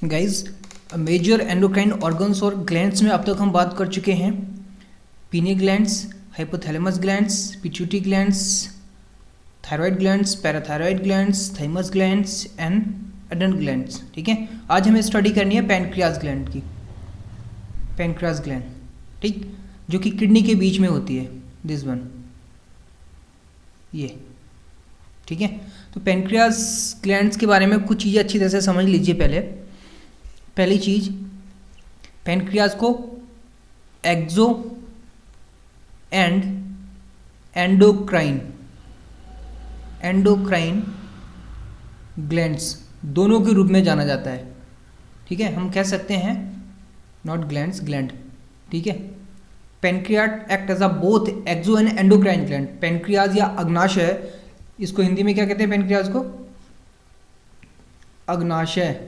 Guys major endocrine organs और glands में अब तक हम बात कर चुके हैं pineal glands, hypothalamus glands, pituitary glands, thyroid glands, parathyroid glands, thymus glands and adrenal glands. ठीक है, आज हमें स्टडी करनी है पैनक्रियाज ग्लैंड की। पैनक्रियाज ग्लैंड, ठीक, जो कि किडनी के बीच में होती है, दिस वन, ये। ठीक है, तो पैनक्रियाज ग्लैंड्स के बारे में कुछ चीज़ें अच्छी तरह से समझ लीजिए। पहली चीज़, पैनक्रियाज को एक्सो एंड एंडोक्राइन ग्लैंड्स दोनों के रूप में जाना जाता है। ठीक है, हम कह सकते हैं नॉट ग्लैंड्स, ग्लैंड। ठीक है, pancreas act as a both exo and endocrine gland. Pancreas या अग्नाशय, इसको हिंदी में क्या कहते हैं? पैनक्रियाज को अग्नाशय।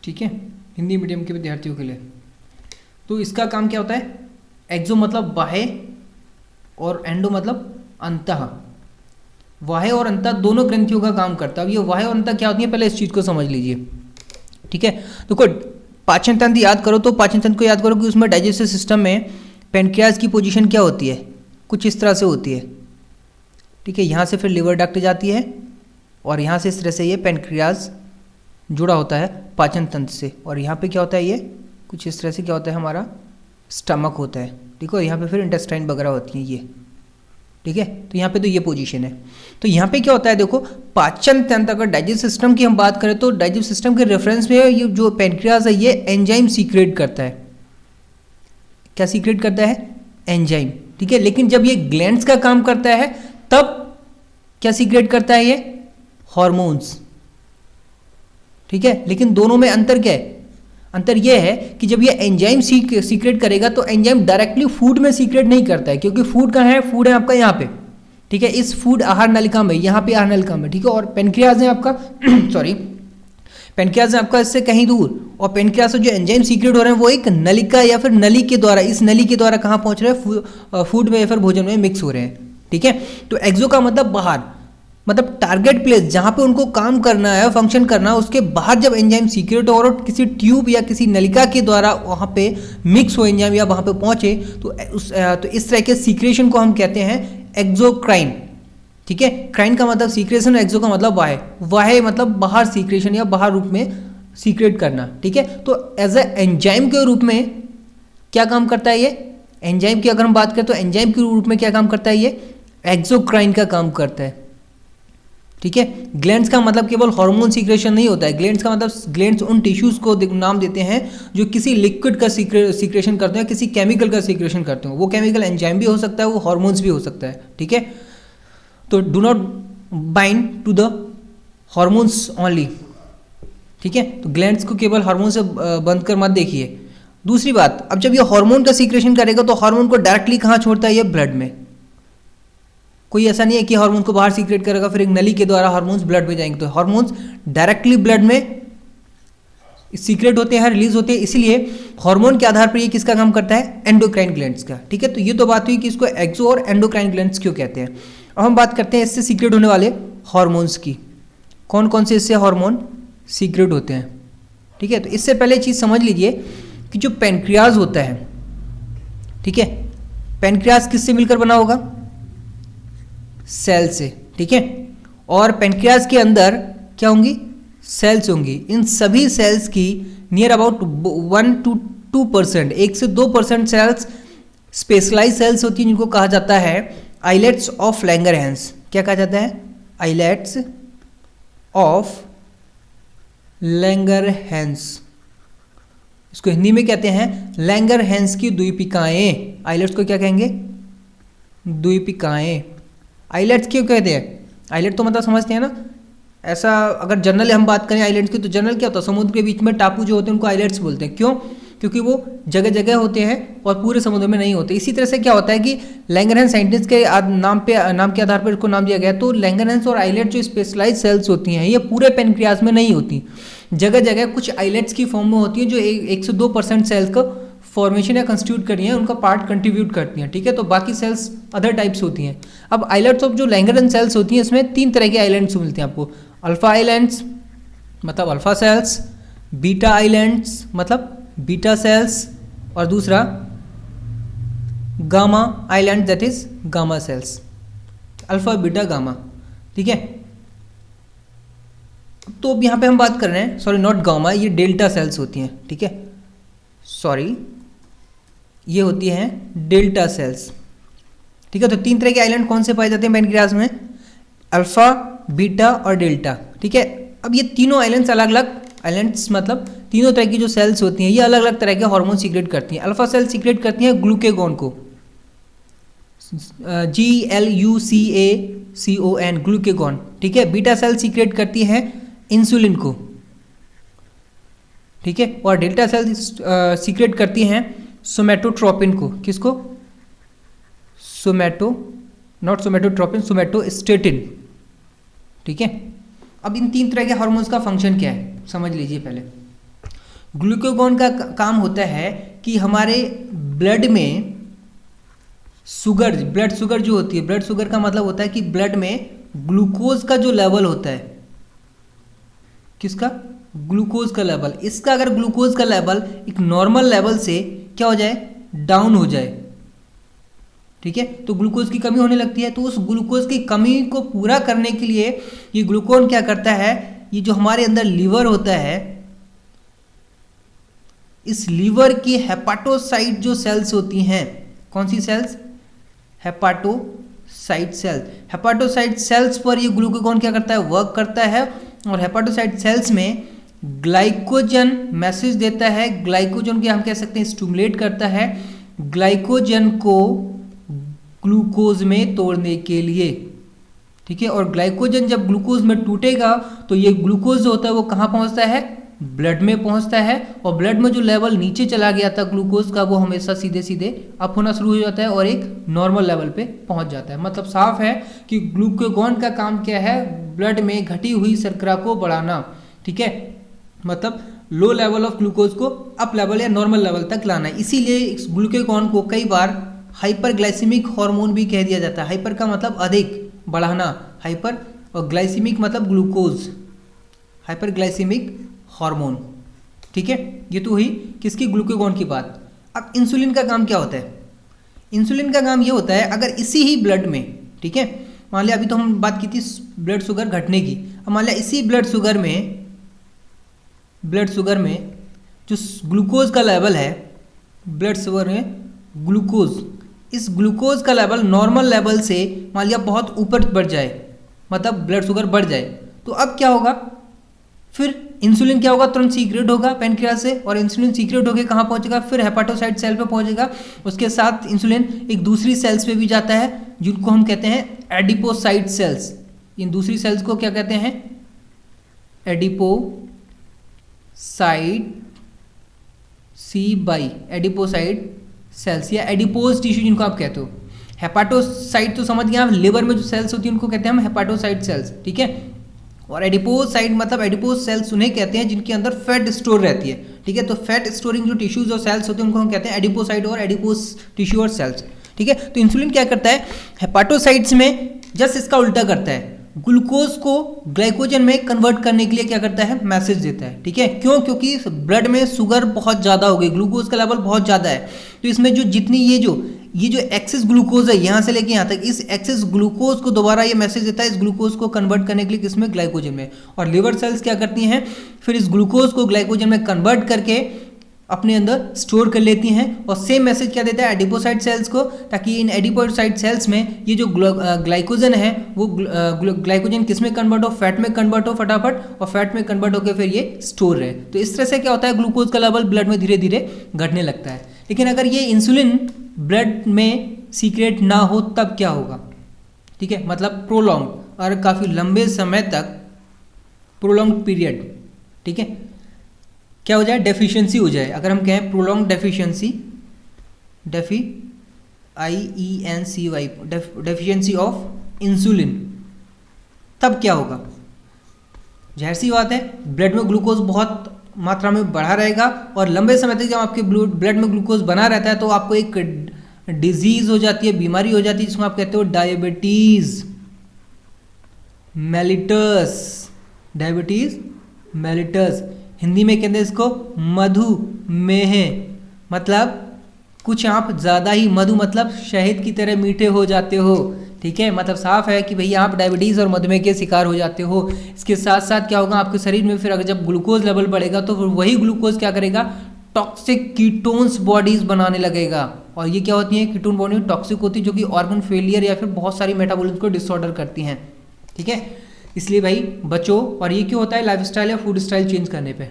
ठीक है, हिंदी मीडियम के विद्यार्थियों के लिए। तो इसका काम क्या होता है? एक्सो मतलब बाह्य और एंडो मतलब अंतः। बाह्य और अंतः दोनों ग्रंथियों का काम करता है। अब ये बाह्य और अंतः क्या होती है, पहले इस चीज़ को समझ लीजिए। ठीक है, तो कोई पाचन तंत्र याद करो, तो पाचन तंत्र को याद करो कि उसमें डाइजेस्टिव सिस्टम में पैनक्रियाज की पोजीशन क्या होती है? कुछ इस तरह से होती है। ठीक है, यहाँ से फिर लिवर डक्ट जाती है और यहाँ से इस तरह से ये पैनक्रियाज जुड़ा होता है पाचन तंत्र से। और यहाँ पे क्या होता है? ये कुछ इस तरह से क्या होता है? हमारा स्टमक होता है। ठीक है, और यहाँ पे फिर इंटेस्टाइन वगैरह होती हैं ये। ठीक है, तो यहाँ पे तो ये पोजीशन है। तो यहाँ पे क्या होता है? देखो, पाचन तंत्र, अगर डाइजेस्टिव सिस्टम की हम बात करें तो डाइजेस्टिव सिस्टम के रेफरेंस में ये जो पैनक्रियाज है ये एंजाइम सीक्रेट करता है। क्या सीक्रेट करता है? एंजाइम। ठीक है, लेकिन जब ये ग्लैंड्स का काम करता है तब क्या सीक्रेट करता है? ये हॉर्मोन्स। ठीक है, लेकिन दोनों में अंतर क्या है? अंतर यह है कि जब ये एंजाइम सीक्रेट करेगा तो एंजाइम डायरेक्टली फूड में सीक्रेट नहीं करता है, क्योंकि फूड कहाँ है? फूड है आपका यहाँ पे। ठीक है, इस फूड आहार नलिका में, यहाँ पे आहार नलिका में। ठीक है, और पैनक्रियाज है आपका सॉरी, पैनक्रियाज है आपका इससे कहीं दूर। और पैनक्रियाज से जो एंजाइम सीक्रेट हो रहे हैं वो एक नलिका या फिर नली के द्वारा, इस नली के द्वारा कहाँ पहुँच रहे हैं? फूड में या फिर भोजन में मिक्स हो रहे हैं। ठीक है, तो एक्सो का मतलब बाहर, मतलब टारगेट प्लेस जहाँ पे उनको काम करना है, फंक्शन करना है, उसके बाहर जब एंजाइम सीक्रेट हो और किसी ट्यूब या किसी नलिका के द्वारा वहाँ पे मिक्स हो एंजाइम या वहाँ पे पहुँचे तो इस तरह के सीक्रेशन को हम कहते हैं एक्सोक्राइन। ठीक है, क्राइन का मतलब सीक्रेशन, एक्सो का मतलब वाहे मतलब बाहर सीक्रेशन या बाहर रूप में सीक्रेट करना। ठीक है, तो एज ए एंजाइम के रूप में क्या काम करता है ये? एंजाइम की अगर हम बात करें तो एंजाइम के रूप में क्या काम करता है? ये एक्सोक्राइन का काम करता है। ठीक है, ग्लैंड्स का मतलब केवल हार्मोन सीक्रेशन नहीं होता है। ग्लैंड्स का मतलब ग्लैंड्स उन टिश्यूज को नाम देते हैं जो किसी लिक्विड का सीक्रेशन करते हैं, किसी केमिकल का सीक्रेशन करते हैं। वो केमिकल एंजाइम भी हो सकता है, वो हार्मोन्स भी हो सकता है। ठीक है, तो do not bind to the hormones only. ठीक है, तो ग्लैंड्स को केवल हार्मोन से बंद कर मत देखिए। दूसरी बात, अब जब ये हार्मोन का सीक्रेशन करेगा तो हार्मोन को डायरेक्टली कहाँ छोड़ता है? ये ब्लड में। कोई ऐसा नहीं है कि हार्मोन को बाहर सीक्रेट करेगा फिर एक नली के द्वारा हार्मोन्स ब्लड में जाएंगे। तो हार्मोन्स डायरेक्टली ब्लड में सीक्रेट होते हैं, रिलीज होते हैं। इसलिए हार्मोन के आधार पर ये किसका काम करता है? एंडोक्राइन ग्लैंड्स का। ठीक है, तो ये तो बात हुई कि इसको एक्सो और एंडोक्राइन ग्लैंड्स क्यों कहते हैं। अब हम बात करते हैं इससे सीक्रेट होने वाले हार्मोन्स की। कौन कौन से इससे हार्मोन सीक्रेट होते हैं? ठीक है, तो इससे पहले चीज़ समझ लीजिए कि जो पैनक्रियाज होता है, ठीक है, पैनक्रियाज किससे मिलकर बना होगा? सेल से। ठीक है, और पैनक्रियाज के अंदर क्या होंगी? सेल्स होंगी। इन सभी सेल्स की नियर अबाउट 1 to 2%, 1 से 2% सेल्स स्पेशलाइज सेल्स होती हैं, जिनको कहा जाता है आइलेट्स ऑफ लैंगरहैंस। क्या कहा जाता है? Islets of Langerhans. इसको हिंदी में कहते हैं लैंगरहैंस की द्वीपिकाएं। आइलेट्स को क्या कहेंगे? द्वीपिकाएं। आइलेट्स क्यों कहते हैं? आइलेट तो मतलब समझते हैं ना, ऐसा अगर जनरल हम बात करें आइलैंड्स की, तो जनरल क्या होता है? समुद्र के बीच में टापू जो होते हैं उनको आइलैंड्स बोलते हैं। क्यों? क्योंकि वो जगह जगह होते हैं और पूरे समुद्र में नहीं होते। इसी तरह से क्या होता है कि लैंगरहैंस साइंटिस्ट के नाम के आधार पर इसको नाम दिया गया। तो लैंगरहैंस और आइलेट जो स्पेशलाइज सेल्स होती हैं ये पूरे पैनक्रियाज में नहीं होती, जगह जगह कुछ आइलेट्स की फॉर्म में होती हैं जो 1 से 2% सेल्स का फॉर्मेशन या कंस्टिट्यूट करी हैं, उनका पार्ट कंट्रीब्यूट करती हैं। ठीक है, तो बाकी सेल्स अदर टाइप्स होती हैं। अब आइलैंड्स ऑफ जो लैंगरहैंस सेल्स होती हैं इसमें 3 तरह के आइलैंड्स मिलते हैं आपको। अल्फा आइलैंड्स, मतलब अल्फा सेल्स, बीटा आइलैंड्स मतलब बीटा सेल्स, और दूसरा gamma island that is gamma cells, alpha beta gamma. ठीक है, तो अब यहाँ पे हम बात कर रहे हैं, सॉरी नॉट गामा, ये डेल्टा सेल्स होती हैं। ठीक है, सॉरी ये होती हैं डेल्टा सेल्स। ठीक है, तो 3 तरह के आइलैंड कौन से पाए जाते हैं पैनक्रियाज में? अल्फा, बीटा और डेल्टा। ठीक है, अब ये तीनों आइलैंड्स अलग अलग, आइलैंड्स मतलब तीनों तरह की जो सेल्स होती हैं ये अलग अलग तरह के हार्मोन सीक्रेट करती हैं। अल्फा सेल सीक्रेट करती हैं ग्लूकेगॉन को, GLUCACON, ग्लूकेगॉन। ठीक है, बीटा सेल सीक्रेट करती है इंसुलिन को। ठीक है, और डेल्टा सेल सीक्रेट करती हैं सोमेटोट्रोपिन को। किसको? Not somatotropin, somatostatin. ठीक है, अब इन 3 तरह के हार्मोन्स का फंक्शन क्या है समझ लीजिए पहले। ग्लूकेगॉन का काम होता है कि हमारे ब्लड में शुगर, ब्लड शुगर जो होती है, ब्लड शुगर का मतलब होता है कि ब्लड में ग्लूकोज का जो लेवल होता है, किसका? ग्लूकोज का लेवल। इसका अगर ग्लूकोज का लेवल एक नॉर्मल लेवल से क्या हो जाए? डाउन हो जाए। ठीक है, तो ग्लूकोज की कमी होने लगती है। तो उस ग्लूकोज की कमी को पूरा करने के लिए ये ग्लूकोन क्या करता है, ये जो हमारे अंदर लीवर होता है, इस लीवर की हेपाटोसाइट जो सेल्स होती हैं, कौन सी सेल्स? हेपाटोसाइट सेल। हेपाटोसाइट सेल्स पर ये ग्लूकेगॉन क्या करता है? वर्क करता है, और हेपाटोसाइट सेल्स में ग्लाइकोजन मैसेज देता है। ग्लाइकोजन के हम कह सकते हैं स्टिमुलेट करता है ग्लाइकोजन को ग्लूकोज में तोड़ने के लिए। ठीक है, और ग्लाइकोजन जब ग्लूकोज में टूटेगा तो ये ग्लूकोज जो होता है वो कहाँ पहुँचता है? ब्लड में पहुँचता है, और ब्लड में जो लेवल नीचे चला गया था ग्लूकोज का वो हमेशा सीधे सीधे अप होना शुरू हो जाता है और एक नॉर्मल लेवल पे पहुँच जाता है। मतलब साफ है कि ग्लूकेगॉन का काम क्या है? ब्लड में घटी हुई शर्करा को बढ़ाना। ठीक है, मतलब लो लेवल ऑफ ग्लूकोज को अप लेवल या नॉर्मल लेवल तक लाना। इसीलिए इस ग्लूकेगॉन को कई बार हाइपरग्लाइसेमिक हार्मोन भी कह दिया जाता है। हाइपर का मतलब अधिक, बढ़ाना, हाइपर, और ग्लाइसेमिक मतलब ग्लूकोज, हाइपरग्लाइसेमिक हार्मोन। ठीक है, ये तो हुई किसकी? ग्लूकेगॉन की बात। अब इंसुलिन का काम क्या होता है? इंसुलिन का काम ये होता है, अगर इसी ही ब्लड में, ठीक है, मान लिया अभी तो हम बात की थी ब्लड शुगर घटने की, अब मान लिया इसी ब्लड शुगर में जो ग्लूकोज का लेवल है, ब्लड शुगर में ग्लूकोज, इस ग्लूकोज का लेवल नॉर्मल लेवल से मान लिया बहुत ऊपर बढ़ जाए, मतलब ब्लड शुगर बढ़ जाए, तो अब क्या होगा? फिर इंसुलिन क्या होगा? तुरंत सीक्रेट होगा पैनक्रियाज से, और इंसुलिन सीक्रेट होकर कहाँ पहुँचेगा? फिर हेपाटोसाइट सेल पे पहुँचेगा। उसके साथ इंसुलिन एक दूसरी सेल्स पे भी जाता है जिनको हम कहते हैं एडिपोसाइट सेल्स। इन दूसरी सेल्स को क्या कहते हैं? एडिपोसाइट सेल्स या एडिपोज टिश्यू जिनको आप कहते हो। हेपाटोसाइट तो समझ गए आप, लिवर में जो सेल्स होती है उनको कहते हैं हम हेपाटोसाइट सेल्स। ठीक है, और एडिपोसाइट मतलब एडिपोज सेल्स उन्हें कहते हैं जिनके अंदर फैट स्टोर रहती है। ठीक है, तो फैट स्टोरिंग जो टिश्यूज और सेल्स होते हैं उनको हम कहते हैं एडिपोसाइट और एडिपोज टिश्यू और सेल्स। ठीक है, तो इंसुलिन क्या करता है? हेपाटोसाइट्स में जस्ट इसका उल्टा करता है, ग्लूकोज को ग्लाइकोजन में कन्वर्ट करने के लिए क्या करता है? मैसेज देता है। ठीक है, क्यों? क्योंकि ब्लड में शुगर बहुत ज़्यादा हो गई, ग्लूकोज का लेवल बहुत ज़्यादा है, तो इसमें जो जितनी ये जो एक्सेस ग्लूकोज है यहाँ से लेके यहाँ तक, इस एक्सेस ग्लूकोज को दोबारा ये मैसेज देता है इस ग्लूकोज को कन्वर्ट करने के लिए किसमें? ग्लाइकोजन में। और लिवर सेल्स क्या करती हैं? फिर इस ग्लूकोज को ग्लाइकोजन में कन्वर्ट करके अपने अंदर स्टोर कर लेती हैं, और सेम मैसेज क्या देता है एडिपोसाइट सेल्स को, ताकि इन एडिपोसाइट सेल्स में ये जो ग्लाइकोजन है वो ग्लाइकोजन किस में कन्वर्ट हो? फैट में कन्वर्ट हो फटाफट, और फैट में कन्वर्ट होकर फिर ये स्टोर रहे। तो इस तरह से क्या होता है? ग्लूकोज का लेवल ब्लड में धीरे धीरे घटने लगता है। लेकिन अगर ये इंसुलिन ब्लड में सीक्रेट ना हो तब क्या होगा? ठीक है, मतलब प्रोलॉन्ग और काफ़ी लंबे समय तक, प्रोलॉन्ग पीरियड, ठीक है, क्या हो जाए? डेफिशिएंसी हो जाए। अगर हम कहें prolong deficiency, deficiency of insulin, तब क्या होगा? जाहिर सी बात है ब्लड में ग्लूकोज बहुत मात्रा में बढ़ा रहेगा, और लंबे समय तक जब आपके ब्लड में ग्लूकोज बना रहता है तो आपको एक डिजीज हो जाती है, बीमारी हो जाती है जिसको आप कहते हो diabetes mellitus. Diabetes mellitus, Hindi में कहते हैं इसको मधुमेह, मतलब कुछ आप ज़्यादा ही, मधु मतलब शहद की तरह मीठे हो जाते हो, ठीक है, मतलब साफ है कि भैया आप डायबिटीज़ और मधुमेह के शिकार हो जाते हो। इसके साथ साथ क्या होगा आपके शरीर में, फिर अगर जब ग्लूकोज लेवल बढ़ेगा तो फिर वही ग्लूकोज क्या करेगा, टॉक्सिक कीटोन्स बॉडीज बनाने लगेगा। और ये क्या होती है, कीटोन बॉडी टॉक्सिक होती है, जो कि ऑर्गन फेलियर या फिर बहुत सारी मेटाबॉलिज्म को डिसऑर्डर करती हैं, ठीक है। इसलिए भाई बचो। और ये क्यों होता है, लाइफस्टाइल या फूड स्टाइल चेंज करने पे।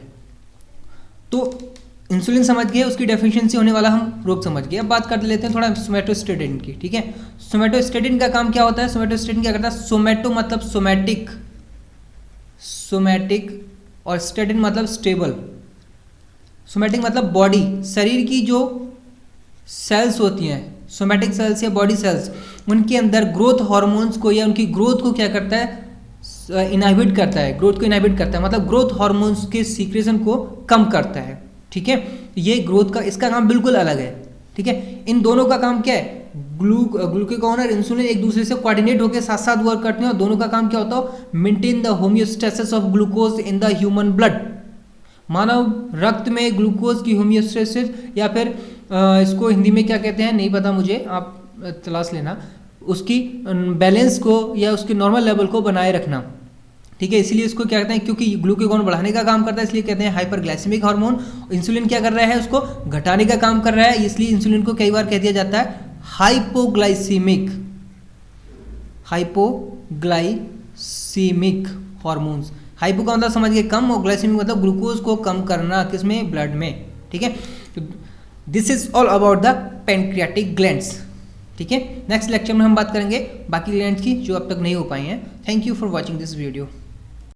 तो इंसुलिन समझ गए, उसकी डेफिशिएंसी होने वाला हम रोग समझ गए। अब बात कर लेते हैं थोड़ा सोमैटोस्टेटिन की, ठीक है। सोमैटोस्टेटिन का काम क्या होता है, सोमैटोस्टेटिन क्या करता है, सोमैटो मतलब सोमैटिक, सोमैटिक और स्टेटिन मतलब स्टेबल। सोमैटिक मतलब बॉडी, शरीर की जो सेल्स होती हैं, सोमैटिक सेल्स या बॉडी सेल्स, उनके अंदर ग्रोथ हार्मोन्स को या उनकी ग्रोथ को क्या करता है, इनहिबिट करता है, ग्रोथ को इनहिबिट करता है, मतलब ग्रोथ हार्मोन्स के सीक्रेशन को कम करता है, ठीक है। ये ग्रोथ का, इसका काम बिल्कुल अलग है, ठीक है। इन दोनों का काम क्या है, ग्लूकागॉन और इंसुलिन एक दूसरे से कोऑर्डिनेट होकर साथ साथ वर्क करते हैं, और दोनों का काम क्या होता है, maintain the homeostasis of glucose in the human blood, मानव रक्त में ग्लूकोज की होमियोस्टेसिस, या फिर इसको हिंदी में क्या कहते हैं नहीं पता मुझे, आप तलाश लेना, उसकी बैलेंस को या उसके नॉर्मल लेवल को बनाए रखना, ठीक है। इसलिए इसको क्या कहते हैं, क्योंकि ग्लूकागॉन बढ़ाने का काम करता है इसलिए कहते हैं हाइपरग्लाइसेमिक हार्मोन। इंसुलिन क्या कर रहा है, उसको घटाने का काम कर रहा है, इसलिए इंसुलिन को कई बार कह दिया जाता है हाइपोग्लाइसीमिक, हाइपोग्लाइसीमिक हार्मोन्स। हाइपो का मतलब समझ गए कम, और ग्लाइसेमिक मतलब ग्लूकोज को कम करना, किसमें, ब्लड में, ठीक है। This is all about the pancreatic glands, ठीक है। नेक्स्ट लेक्चर में हम बात करेंगे बाकी ग्लैंड्स की जो अब तक नहीं हो पाई हैं। Thank you for watching this video.